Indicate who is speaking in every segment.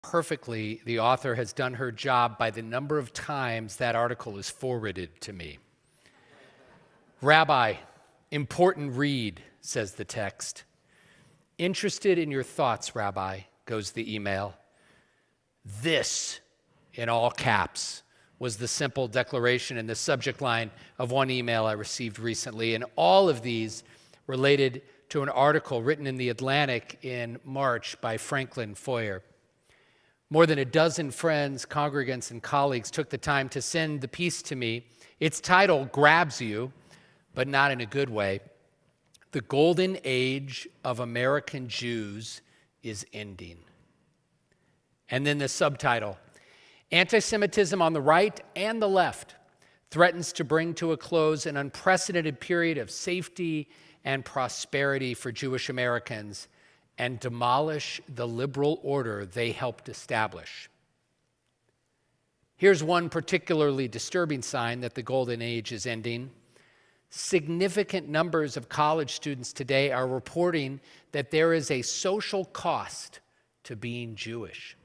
Speaker 1: perfectly the author has done her job by the number of times that article is forwarded to me. Rabbi, important read, says the text. Interested in your thoughts, Rabbi, goes the email. This, in all caps, was the simple declaration in the subject line of one email I received recently, and all of these related to an article written in The Atlantic in March by Franklin Foer. More than a dozen friends, congregants, and colleagues took the time to send the piece to me. Its title grabs you, but not in a good way. The golden age of American Jews is ending. And then the subtitle, Anti-Semitism on the right and the left threatens to bring to a close an unprecedented period of safety and prosperity for Jewish Americans and demolish the liberal order they helped establish. Here's one particularly disturbing sign that the golden age is ending. Significant numbers of college students today are reporting that there is a social cost to being Jewish.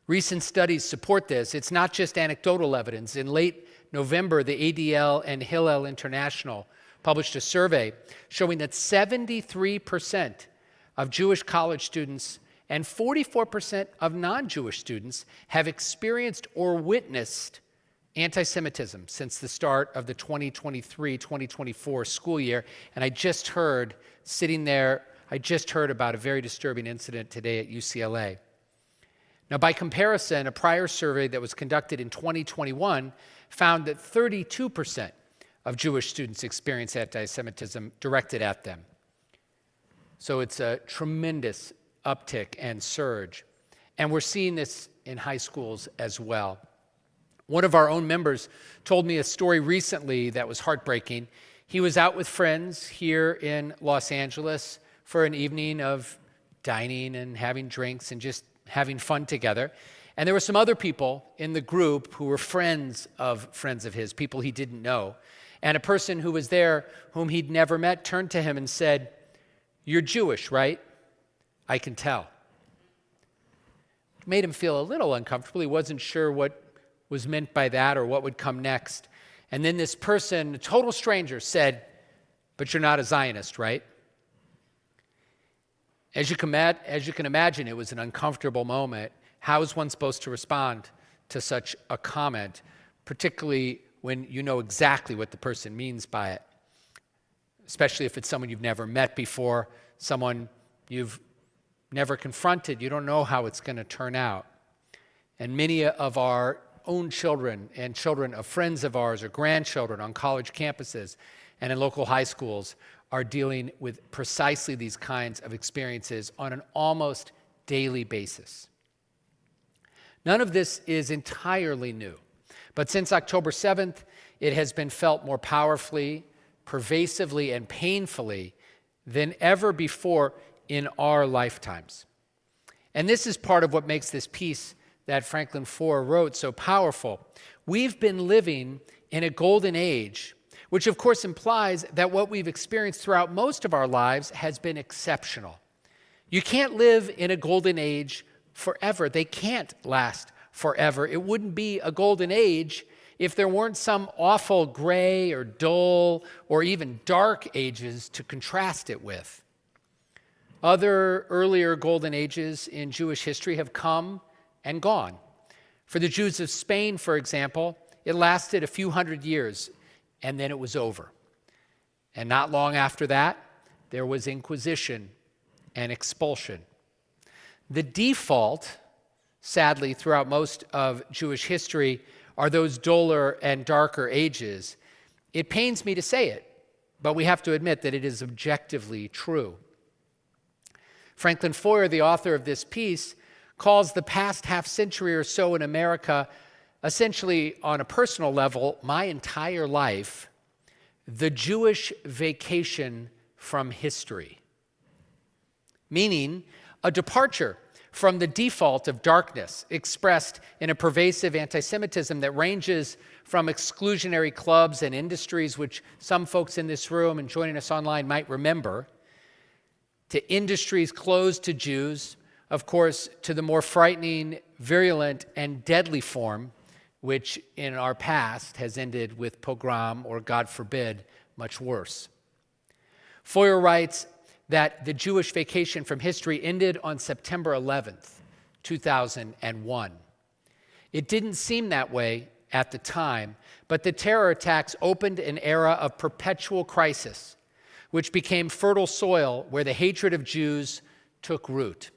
Speaker 1: Recent studies support this. It's not just anecdotal evidence. In late November, the ADL and Hillel International published a survey showing that 73% of Jewish college students and 44% of non-Jewish students have experienced or witnessed anti-Semitism since the start of the 2023-2024 school year. And I just heard about a very disturbing incident today at UCLA. Now, by comparison, a prior survey that was conducted in 2021 found that 32% of Jewish students experience anti-Semitism directed at them. So it's a tremendous uptick and surge. And we're seeing this in high schools as well. One of our own members told me a story recently that was heartbreaking. He was out with friends here in Los Angeles for an evening of dining and having drinks and just having fun together. And there were some other people in the group who were friends of his, people he didn't know. And a person who was there whom he'd never met turned to him and said, "You're Jewish, right? I can tell." It made him feel a little uncomfortable. He wasn't sure what was meant by that or what would come next. And then this person, a total stranger, said, "But you're not a Zionist, right?" As you can imagine, it was an uncomfortable moment. How is one supposed to respond to such a comment, particularly when you know exactly what the person means by it, especially if it's someone you've never met before, someone you've never confronted? You don't know how it's going to turn out. And many of our own children and children of friends of ours or grandchildren on college campuses and in local high schools are dealing with precisely these kinds of experiences on an almost daily basis. None of this is entirely new, but since October 7th, it has been felt more powerfully, pervasively, and painfully than ever before in our lifetimes. And this is part of what makes this piece that Franklin Foer wrote so powerful. We've been living in a golden age, which of course implies that what we've experienced throughout most of our lives has been exceptional. You can't live in a golden age forever. They can't last forever. It wouldn't be a golden age if there weren't some awful gray or dull or even dark ages to contrast it with. Other earlier golden ages in Jewish history have come and gone. For the Jews of Spain, for example, it lasted a few hundred years, and then it was over. And not long after that, there was Inquisition and expulsion. The default, sadly, throughout most of Jewish history are those duller and darker ages. It pains me to say it, but we have to admit that it is objectively true. Franklin Foer, the author of this piece, calls the past half century or so in America, essentially on a personal level, my entire life, the Jewish vacation from history. Meaning a departure from the default of darkness expressed in a pervasive anti-Semitism that ranges from exclusionary clubs and industries, which some folks in this room and joining us online might remember, to industries closed to Jews, of course, to the more frightening, virulent, and deadly form, which in our past has ended with pogrom or, God forbid, much worse. Foyer writes that the Jewish vacation from history ended on September 11th, 2001. It didn't seem that way at the time, but the terror attacks opened an era of perpetual crisis, which became fertile soil where the hatred of Jews took root.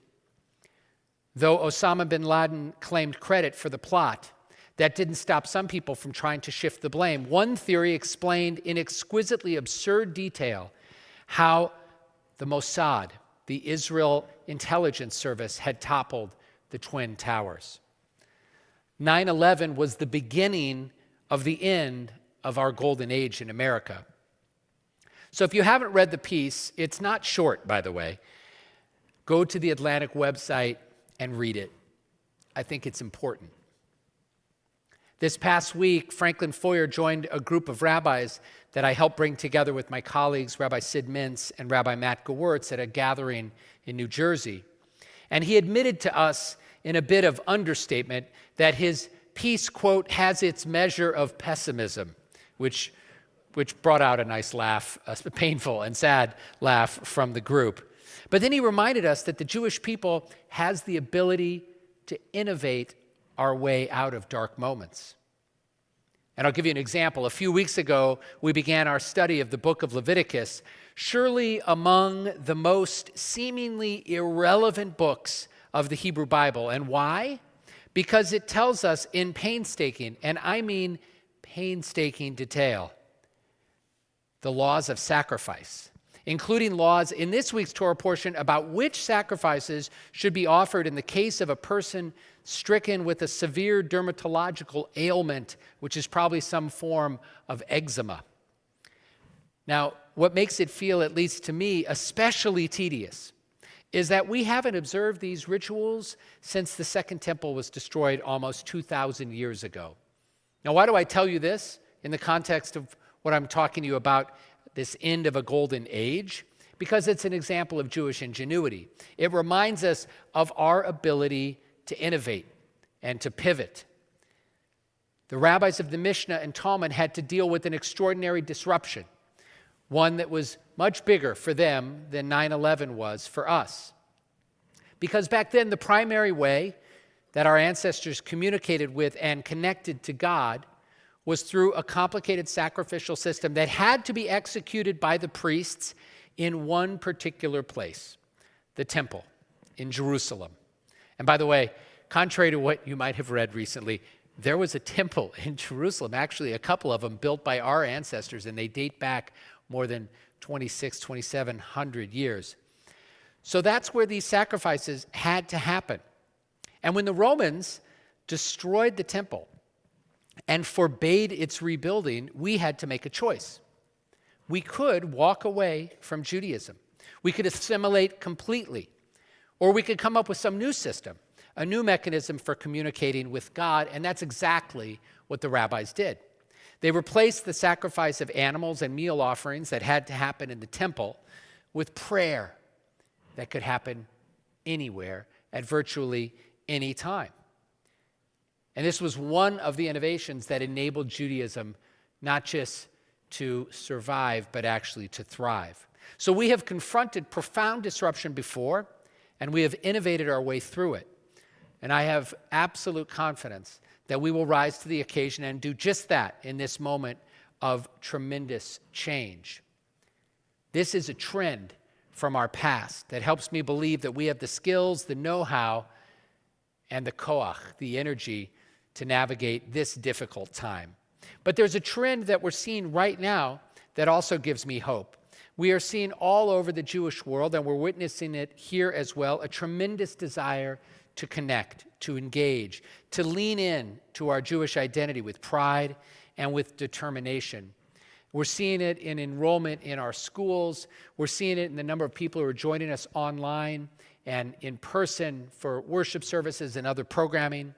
Speaker 1: Though Osama bin Laden claimed credit for the plot, that didn't stop some people from trying to shift the blame. One theory explained in exquisitely absurd detail how the Mossad, the Israel intelligence service, had toppled the Twin Towers. 9/11 was the beginning of the end of our golden age in America. So if you haven't read the piece, it's not short, by the way. Go to the Atlantic website and read it. I think it's important. This past week, Franklin Foyer joined a group of rabbis that I helped bring together with my colleagues, Rabbi Sid Mintz and Rabbi Matt Gewirtz, at a gathering in New Jersey. And he admitted to us in a bit of understatement that his piece, quote, has its measure of pessimism, which brought out a nice laugh, a painful and sad laugh from the group. But then he reminded us that the Jewish people has the ability to innovate our way out of dark moments. And I'll give you an example. A few weeks ago, we began our study of the book of Leviticus, surely among the most seemingly irrelevant books of the Hebrew Bible. And why? Because it tells us in painstaking, and I mean painstaking detail, the laws of sacrifice, including laws in this week's Torah portion about which sacrifices should be offered in the case of a person stricken with a severe dermatological ailment, which is probably some form of eczema. Now, what makes it feel, at least to me, especially tedious, is that we haven't observed these rituals since the Second Temple was destroyed almost 2,000 years ago. Now, why do I tell you this in the context of what I'm talking to you about, this end of a golden age? Because it's an example of Jewish ingenuity. It reminds us of our ability to innovate and to pivot. The rabbis of the Mishnah and Talmud had to deal with an extraordinary disruption, one that was much bigger for them than 9/11 was for us. Because back then, the primary way that our ancestors communicated with and connected to God was through a complicated sacrificial system that had to be executed by the priests in one particular place, the temple in Jerusalem. And by the way, contrary to what you might have read recently, there was a temple in Jerusalem, actually a couple of them built by our ancestors, and they date back more than 2,700 years. So that's where these sacrifices had to happen. And when the Romans destroyed the temple and forbade its rebuilding, we had to make a choice. We could walk away from Judaism. We could assimilate completely. Or we could come up with some new system, a new mechanism for communicating with God, and that's exactly what the rabbis did. They replaced the sacrifice of animals and meal offerings that had to happen in the temple with prayer that could happen anywhere at virtually any time. And this was one of the innovations that enabled Judaism not just to survive, but actually to thrive. So we have confronted profound disruption before, and we have innovated our way through it. And I have absolute confidence that we will rise to the occasion and do just that in this moment of tremendous change. This is a trend from our past that helps me believe that we have the skills, the know-how, and the koach, the energy, to navigate this difficult time. But there's a trend that we're seeing right now that also gives me hope. We are seeing all over the Jewish world, and we're witnessing it here as well, a tremendous desire to connect, to engage, to lean in to our Jewish identity with pride and with determination. We're seeing it in enrollment in our schools. We're seeing it in the number of people who are joining us online and in person for worship services and other programming.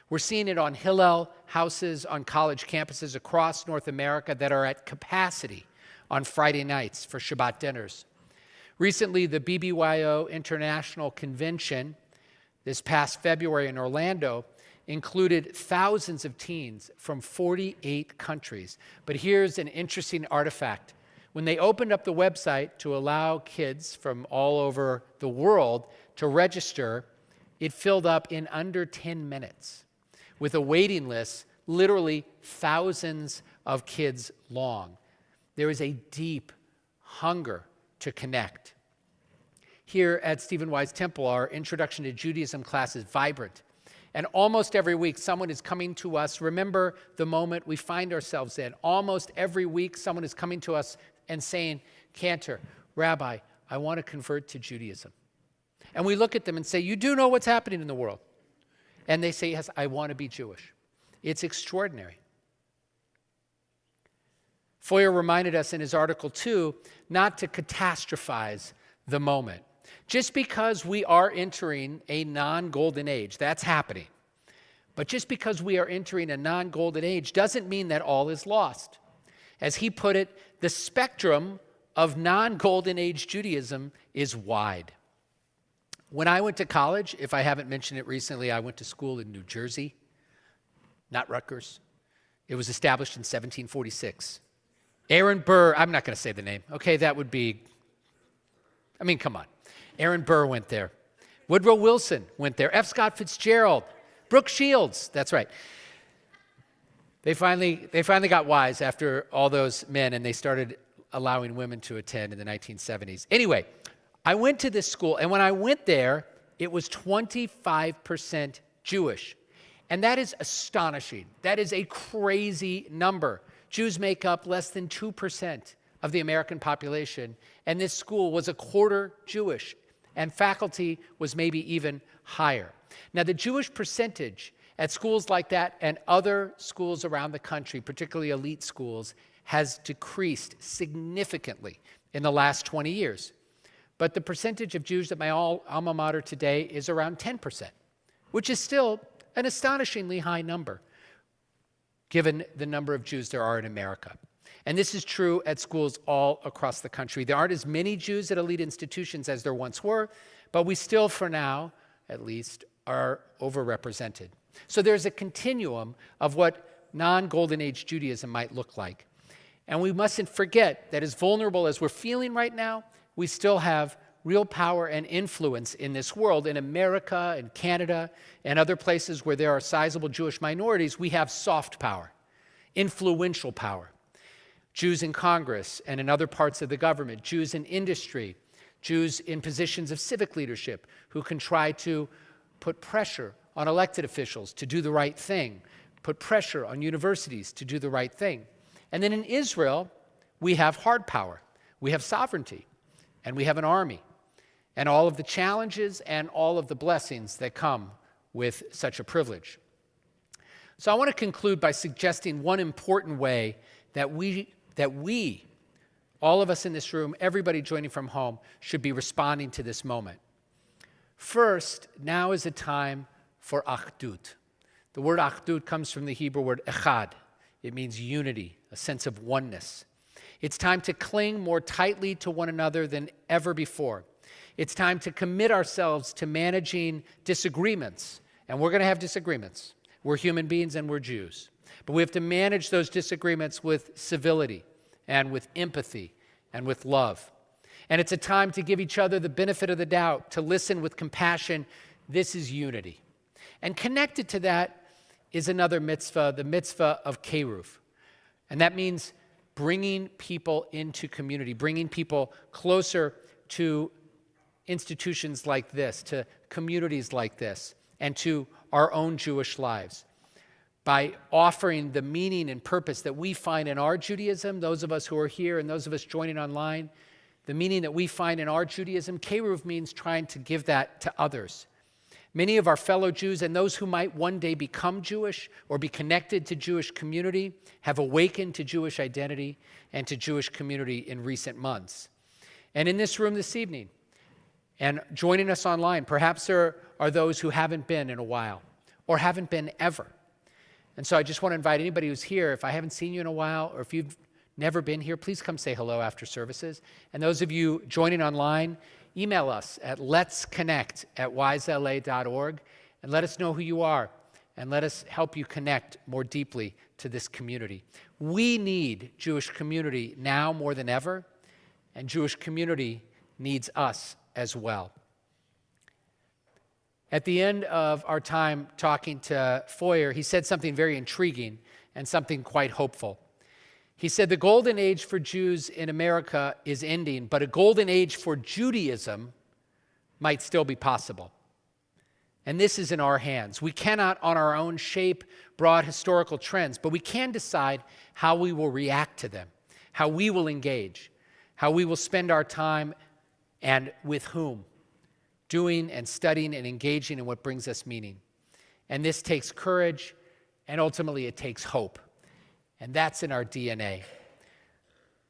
Speaker 1: We're seeing it on Hillel houses on college campuses across North America that are at capacity on Friday nights for Shabbat dinners. Recently, the BBYO International Convention this past February in Orlando included thousands of teens from 48 countries. But here's an interesting artifact. When they opened up the website to allow kids from all over the world to register, it filled up in under 10 minutes with a waiting list literally thousands of kids long. There is a deep hunger to connect. Here at Stephen Wise Temple, our Introduction to Judaism class is vibrant. And almost every week, someone is coming to us. Remember the moment we find ourselves in. Almost every week, someone is coming to us and saying, Cantor, Rabbi, I want to convert to Judaism. And we look at them and say, you do know what's happening in the world. And they say, yes, I want to be Jewish. It's extraordinary. Foyer reminded us in his article, too, not to catastrophize the moment. Just because we are entering a non-golden age, that's happening. But just because we are entering a non-golden age doesn't mean that all is lost. As he put it, the spectrum of non-golden age Judaism is wide. When I went to college, if I haven't mentioned it recently, I went to school in New Jersey, not Rutgers. It was established in 1746. Aaron Burr, I'm not going to say the name. Okay, that would be, come on. Aaron Burr went there. Woodrow Wilson went there. F. Scott Fitzgerald. Brooke Shields, that's right. They finally got wise after all those men, and they started allowing women to attend in the 1970s. Anyway, I went to this school, and when I went there, it was 25% Jewish. And that is astonishing. That is a crazy number. Jews make up less than 2% of the American population, and this school was a quarter Jewish, and faculty was maybe even higher. Now, the Jewish percentage at schools like that and other schools around the country, particularly elite schools, has decreased significantly in the last 20 years. But the percentage of Jews at my alma mater today is around 10%, which is still an astonishingly high number, given the number of Jews there are in America. And this is true at schools all across the country. There aren't as many Jews at elite institutions as there once were, but we still, for now, at least, are overrepresented. So there's a continuum of what non-Golden Age Judaism might look like. And we mustn't forget that as vulnerable as we're feeling right now, we still have real power and influence in this world. In America and Canada and other places where there are sizable Jewish minorities, we have soft power, influential power. Jews in Congress and in other parts of the government, Jews in industry, Jews in positions of civic leadership who can try to put pressure on elected officials to do the right thing, put pressure on universities to do the right thing. And then in Israel, we have hard power, we have sovereignty, and we have an army, and all of the challenges and all of the blessings that come with such a privilege. So I want to conclude by suggesting one important way that we, all of us in this room, everybody joining from home, should be responding to this moment. First, now is a time for achdut. The word achdut comes from the Hebrew word echad. It means unity, a sense of oneness. It's time to cling more tightly to one another than ever before. It's time to commit ourselves to managing disagreements. And we're going to have disagreements. We're human beings and we're Jews. But we have to manage those disagreements with civility and with empathy and with love. And it's a time to give each other the benefit of the doubt, to listen with compassion. This is unity. And connected to that is another mitzvah, the mitzvah of keruv. And that means bringing people into community, bringing people closer to institutions like this, to communities like this, and to our own Jewish lives. By offering the meaning and purpose that we find in our Judaism, those of us who are here and those of us joining online, the meaning that we find in our Judaism, keruv means trying to give that to others. Many of our fellow Jews and those who might one day become Jewish or be connected to Jewish community have awakened to Jewish identity and to Jewish community in recent months. And in this room this evening, and joining us online, perhaps there are those who haven't been in a while or haven't been ever. And so I just want to invite anybody who's here, if I haven't seen you in a while or if you've never been here, please come say hello after services. And those of you joining online, email us at letsconnect@wisela.org and let us know who you are and let us help you connect more deeply to this community. We need Jewish community now more than ever, and Jewish community needs us as well. At the end of our time talking to Foyer, he said something very intriguing and something quite hopeful. He said the golden age for Jews in America is ending, but a golden age for Judaism might still be possible. And this is in our hands. We cannot on our own shape broad historical trends, but we can decide how we will react to them, how we will engage, how we will spend our time, and with whom, doing and studying and engaging in what brings us meaning. And this takes courage, and ultimately it takes hope. And that's in our DNA.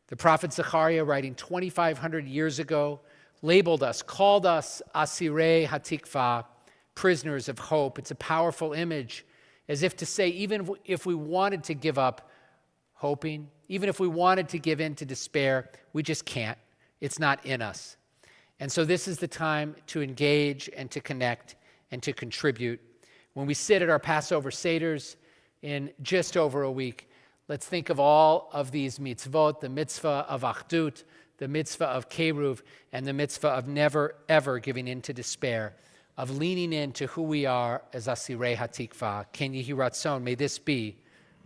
Speaker 1: The prophet Zechariah, writing 2,500 years ago, labeled us, called us Asirei Hatikva, prisoners of hope. It's a powerful image, as if to say, even if we wanted to give up hoping, even if we wanted to give in to despair, we just can't. It's not in us. And so this is the time to engage and to connect and to contribute. When we sit at our Passover Seders in just over a week, let's think of all of these mitzvot, the mitzvah of Achdut, the mitzvah of Keruv, and the mitzvah of never, ever giving in to despair, of leaning into who we are as Asirei Hatikva. Ken Yehi Ratzon, may this be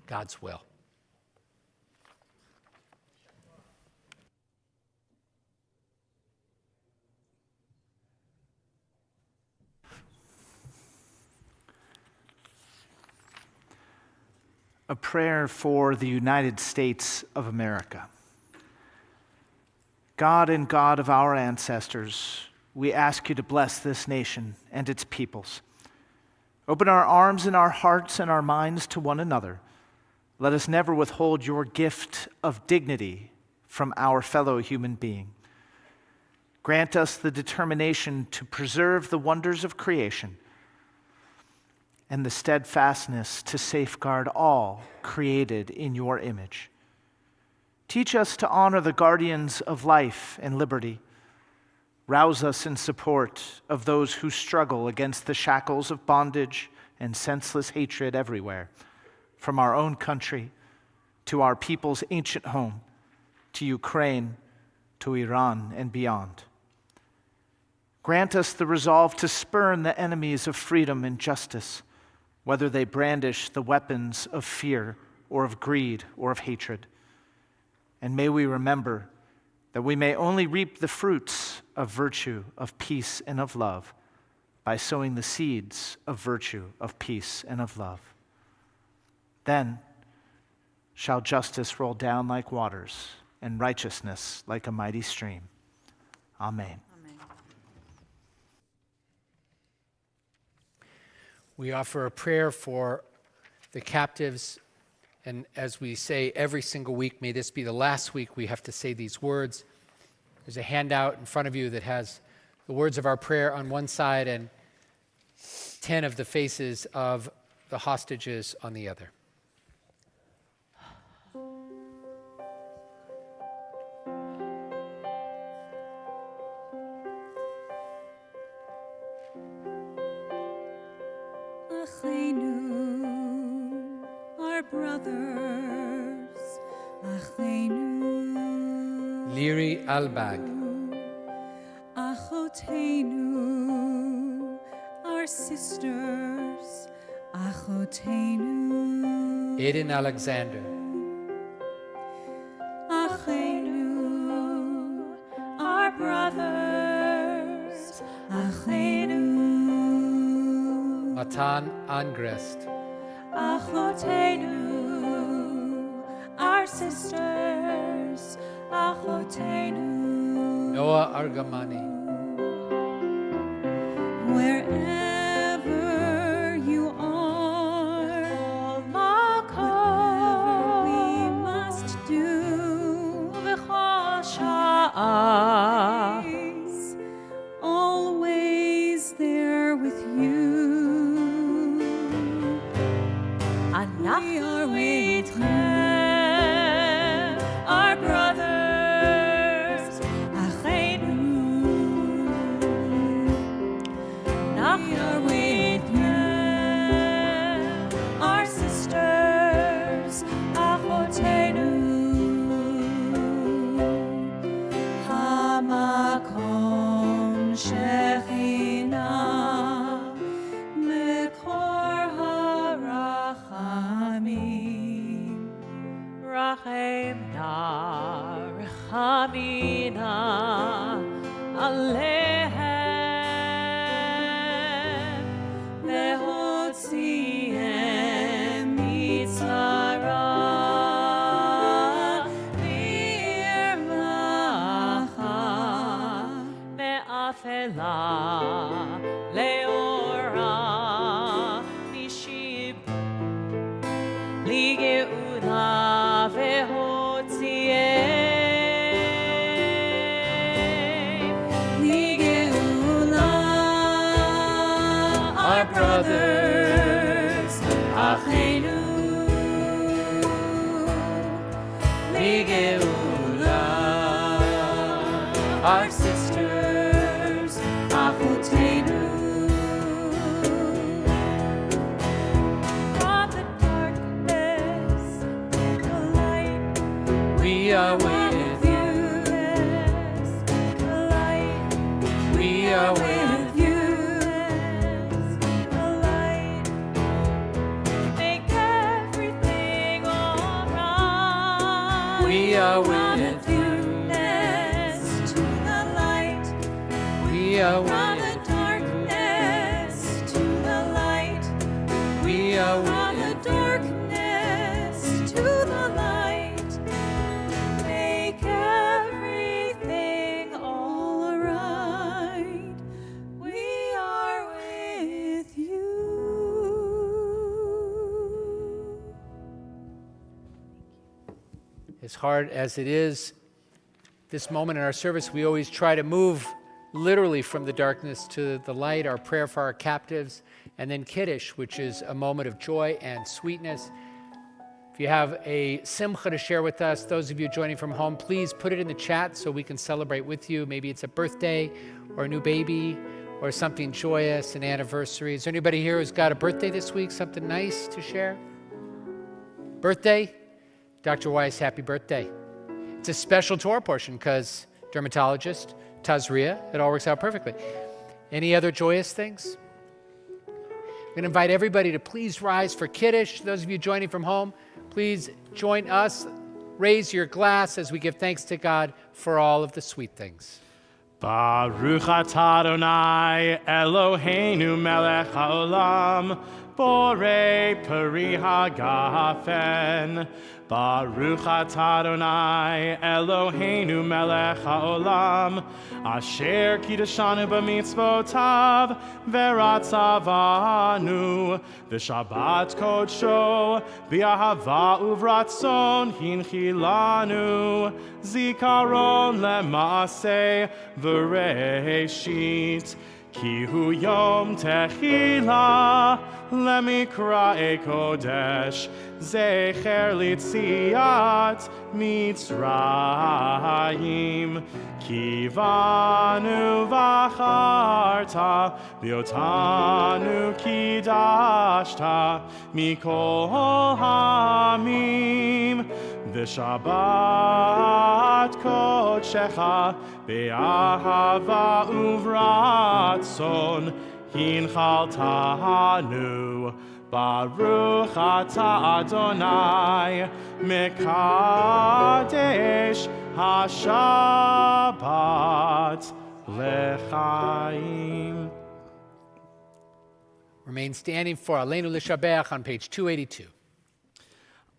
Speaker 1: God's will.
Speaker 2: A prayer for the United States of America. God and God of our ancestors, we ask you to bless this nation and its peoples. Open our arms and our hearts and our minds to one another. Let us never withhold your gift of dignity from our fellow human being. Grant us the determination to preserve the wonders of creation and the steadfastness to safeguard all created in your image. Teach us to honor the guardians of life and liberty. Rouse us in support of those who struggle against the shackles of bondage and senseless hatred everywhere, from our own country to our people's ancient home, to Ukraine, to Iran, and beyond. Grant us the resolve to spurn the enemies of freedom and justice, whether they brandish the weapons of fear or of greed or of hatred. And may we remember that we may only reap the fruits of virtue, of peace, and of love by sowing the seeds of virtue, of peace, and of love. Then shall justice roll down like waters and righteousness like a mighty stream. Amen.
Speaker 1: We offer a prayer for the captives, and as we say every single week, may this be the last week we have to say these words. There's a handout in front of you that has the words of our prayer on one side and 10 of the faces of the hostages on the other.
Speaker 3: Our brothers, Achleinu,
Speaker 1: Liri Albag,
Speaker 3: Achoteinu, our sisters, Achoteinu,
Speaker 1: Aiden Alexander,
Speaker 3: Achleinu, our brothers, Achleinu,
Speaker 1: Matan Angrest,
Speaker 3: Achoteinu, our sisters, Achoteinu,
Speaker 1: Noah Argamani,
Speaker 3: wherever you are, whatever we must do, v'chol sha'as, always there with you. We are with our brothers, Achleinu, Avina Alehem Lehotziem Mitzara Mirvacha Me'afela Leora Mishib Ligeula Vehotziem Ligeula Our brothers Achenu Ligeula Our sisters Achotenu From the darkness to the light
Speaker 1: We are
Speaker 3: From
Speaker 1: with
Speaker 3: the darkness to the light
Speaker 1: We are with
Speaker 3: you the light. Make everything alright.
Speaker 1: We are
Speaker 3: From
Speaker 1: with
Speaker 3: the darkness to the light.
Speaker 1: We are
Speaker 3: From
Speaker 1: with
Speaker 3: the darkness to the light.
Speaker 1: We are
Speaker 3: From
Speaker 1: with
Speaker 3: the darkness to the light. Make everything all right. We are with you.
Speaker 1: As hard as it is, this moment in our service, we always try to move literally from the darkness to the light, our prayer for our captives, and then Kiddush, which is a moment of joy and sweetness. If you have a simcha to share with us, those of you joining from home, please put it in the chat so we can celebrate with you. Maybe it's a birthday or a new baby or something joyous, an anniversary. Is there anybody here who's got a birthday this week, something nice to share? Birthday? Dr. Weiss, happy birthday. It's a special Torah portion because dermatologist, Tazria, it all works out perfectly. Any other joyous things? I'm going to invite everybody to please rise for Kiddush. Those of you joining from home, please join us. Raise your glass as we give thanks to God for all of the sweet things.
Speaker 4: Baruch atah Adonai Eloheinu melech haolam borei peri hagafen. Baruch atah Adonai Eloheinu melech haolam asher kiddushanu b'mitzvotav veratzavanu v'shabbat kodsho b'ahava uvratzon hinchilanu zikaron lemaaseh v'reishit ki hu yom techila lemikra kodesh zecher litziat mitzrayim kivanu vacharta biotanu kidashta mikol hamim v'shabbat kodshecha be'ahava uvratzon hinchaltanu Baruch atah Adonai mekadesh hashabbat lechaim.
Speaker 1: Remain standing for Aleinu L'Shabeach on page 282.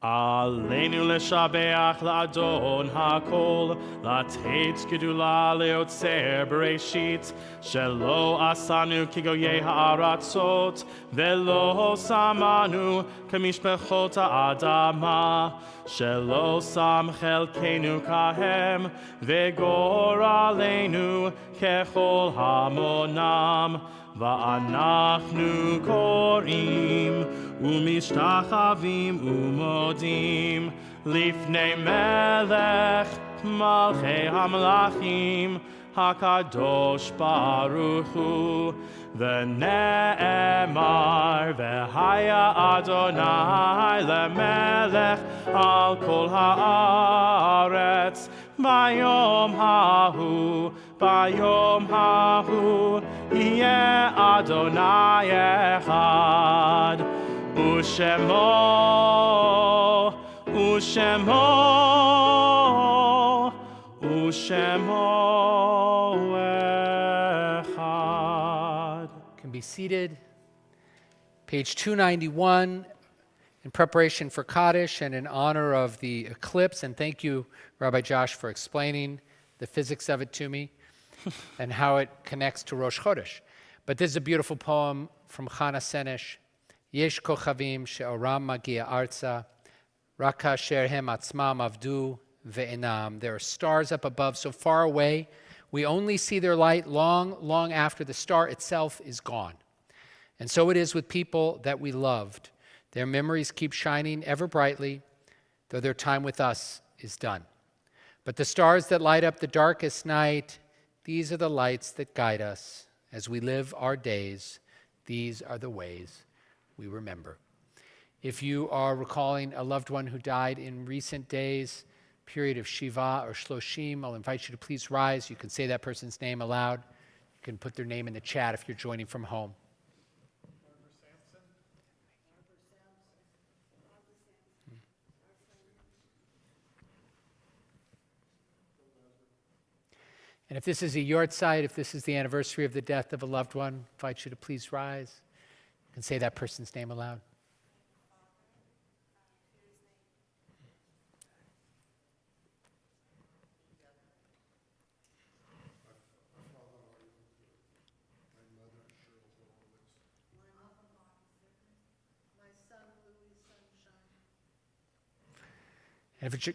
Speaker 4: Aleinu leshabeach la'adon hakol, lateit gedula leotzer bereshit, shelo asanu kigoye ha'aratzot, velo samanu kamishpechot ha'adama, shelo sam chelkenu kahem, vegor aleinu kechol hamonam, va'anachnu korim, ומשתחווים ומודים לפני מלך מלכי המלכים הקדוש ברוך הוא ונאמר והיה אדוני למלך על כל הארץ ביום ההוא יהיה אדוני אחד ושמו Shemo Echad.
Speaker 1: Can be seated. Page 291, in preparation for Kaddish and in honor of the eclipse. And thank you, Rabbi Josh, for explaining the physics of it to me and how it connects to Rosh Chodesh. But this is a beautiful poem from Chana Senesh. Yesh kochavim she'oram magia arza, raka sherhem atzmam avdu ve'enam. There are stars up above so far away, we only see their light long, long after the star itself is gone. And so it is with people that we loved. Their memories keep shining ever brightly, though their time with us is done. But the stars that light up the darkest night, these are the lights that guide us. As we live our days, these are the ways we remember. If you are recalling a loved one who died in recent days, period of Shiva or Shloshim, I'll invite you to please rise. You can say that person's name aloud. You can put their name in the chat if you're joining from home. And if this is a yortzeit, if this is the anniversary of the death of a loved one, I invite you to please rise. You can say that person's name aloud. And if it's your,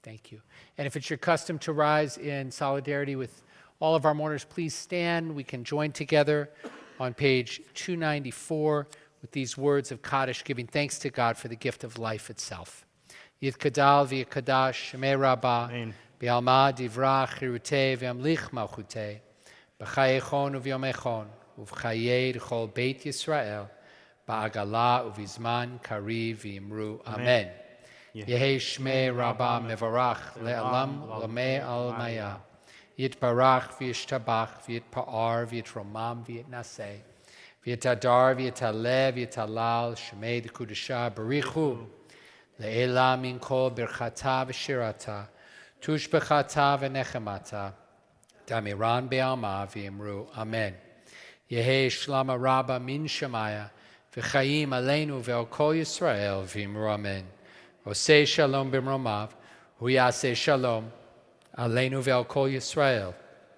Speaker 1: thank you. And if it's your custom to rise in solidarity with all of our mourners, please stand. We can join together on page 294 with these words of Kaddish, giving thanks to God for the gift of life itself. Yitkadal v'yikadash shemei rabbah, b'alma divrach chirutei v'amlich malchutei, b'chayechon u'v'yomechon, u'v'chayei d'chol beit Yisrael, ba'agala u'v'zman kariv v'imru. Amen. Yehi shmei rabbah mevarach le'alam lamei al-maya. Yitbarach v'yishtabach v'yitpa'ar v'yitromam v'yitnaseh v'yitadar v'yitaleh v'yitalal shmei d'kudashah barichu le'ela min kol birchata v'shirata tushbechata v'nechemata damiran be'alma v'yimru. Amen. Yehi shlama rabbah min shemaya v'chayim aleinu ve'al kol Yisrael v'yimru. Amen. Osei shalom b'mromav hu yaseh shalom Aleinu ve'al kol Yisrael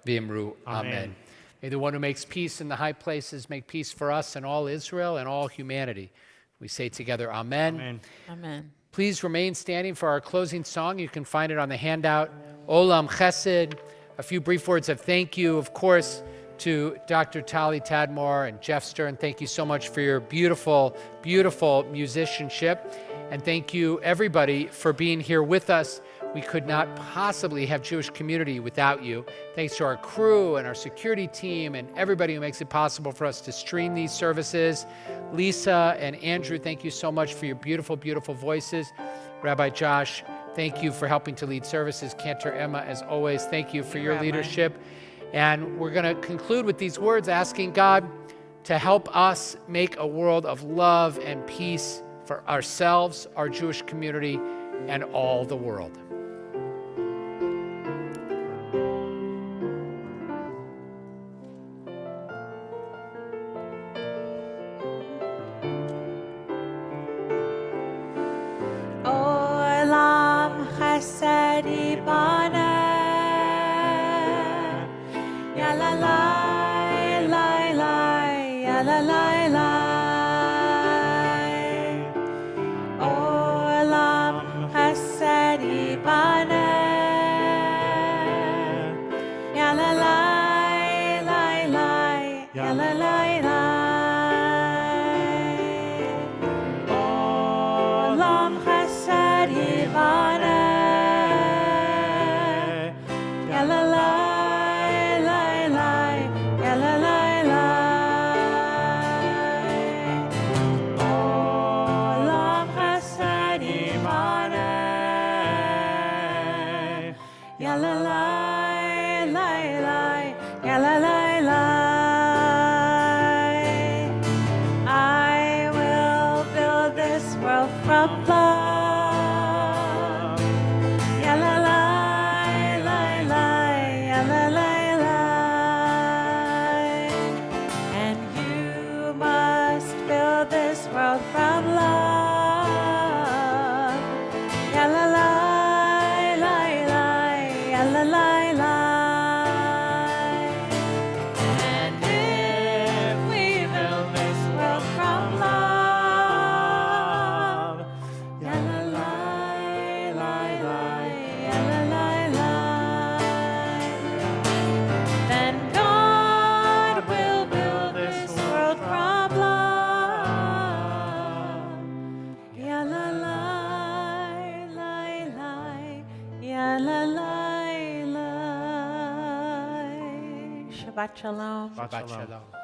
Speaker 1: v'imru. Amen. May the one who makes peace in the high places make peace for us and all Israel and all humanity. We say together, Amen.
Speaker 4: Amen.
Speaker 3: Amen.
Speaker 1: Please remain standing for our closing song. You can find it on the handout. Olam Chesed. A few brief words of thank you, of course, to Dr. Tali Tadmor and Jeff Stern. Thank you so much for your beautiful, beautiful musicianship. And thank you, everybody, for being here with us. We could not possibly have Jewish community without you. Thanks to our crew and our security team and everybody who makes it possible for us to stream these services. Lisa and Andrew, thank you so much for your beautiful, beautiful voices. Rabbi Josh, thank you for helping to lead services. Cantor Emma, as always, thank you for your leadership. And we're going to conclude with these words, asking God to help us make a world of love and peace for ourselves, our Jewish community, and all the world.
Speaker 3: Olam chesed ibaneh, ya la lai, lai, lai, ya la lai, lai. Olam chesed ibaneh. Shabbat shalom.
Speaker 1: Shabbat shalom.